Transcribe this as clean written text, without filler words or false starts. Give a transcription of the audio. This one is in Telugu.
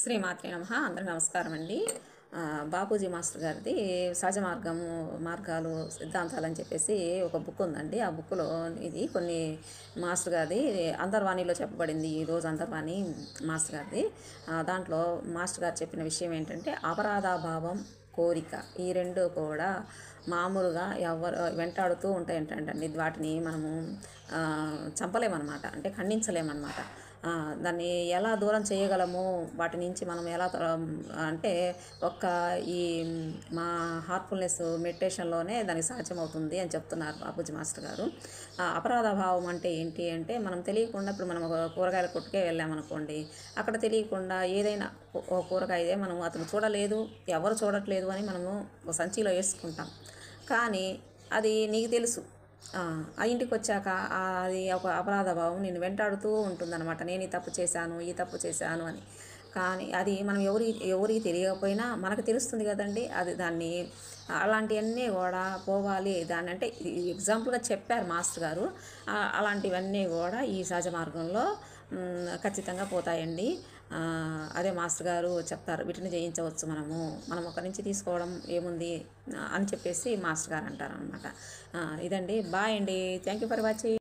శ్రీమాత్రే నమః. అందరికీ నమస్కారం అండి. బాపూజీ మాస్టర్ గారిది సహజ మార్గాలు సిద్ధాంతాలు అని చెప్పేసి ఒక బుక్ ఉందండి. ఆ బుక్లో ఇది కొన్ని మాస్టర్ గారిది అంతర్వాణిలో చెప్పబడింది. ఈరోజు అంతర్వాణి మాస్టర్ గారిది. దాంట్లో మాస్టర్ గారు చెప్పిన విషయం ఏంటంటే, అపరాధాభావం, కోరిక ఈ రెండు కూడా మామూలుగా ఎవరు వెంటాడుతూ ఉంటాయంటండి. వాటిని మనము చంపలేమన్నమాట, అంటే ఖండించలేమన్నమాట. దాన్ని ఎలా దూరం చేయగలము, వాటి నుంచి మనం ఎలా అంటే ఈ మా హార్ట్ఫుల్నెస్ మెడిటేషన్లోనే దానికి సాధ్యమవుతుంది అని చెప్తున్నారు బాపూజీ మాస్టర్ గారు. అపరాధ భావం అంటే ఏంటి అంటే, మనం తెలియకుండా ఇప్పుడు మనం ఒక కూరగాయల కొట్టుకే వెళ్ళామనుకోండి, అక్కడ తెలియకుండా ఏదైనా కూరగాయ మనం అతను చూడలేదు, ఎవరు చూడట్లేదు అని మనము సంచిలో వేసుకుంటాం. కానీ అది నీకు తెలుసు, ఆ ఇంటికి వచ్చాక అది ఒక అపరాధ భావం నేను వెంటాడుతూ ఉంటుందన్నమాట. నేను ఈ తప్పు చేశాను అని. కానీ అది మనం ఎవరికి తెలియకపోయినా మనకు తెలుస్తుంది కదండి. దాన్ని అలాంటివన్నీ కూడా పోవాలి. దాన్ని అంటే ఎగ్జాంపుల్గా చెప్పారు మాస్టర్ గారు. అలాంటివన్నీ కూడా ఈ సహజ మార్గంలో ఖచ్చితంగా పోతాయండి. అదే మాస్టర్ గారు చెప్తారు, వీటిని జయించవచ్చు మనం ఒక నుంచి తీసుకోవడం ఏముంది అని చెప్పేసి మాస్టర్ గారు అంటారు అనమాట. ఇదండి. బాయ్ అండి. Thank you for watching.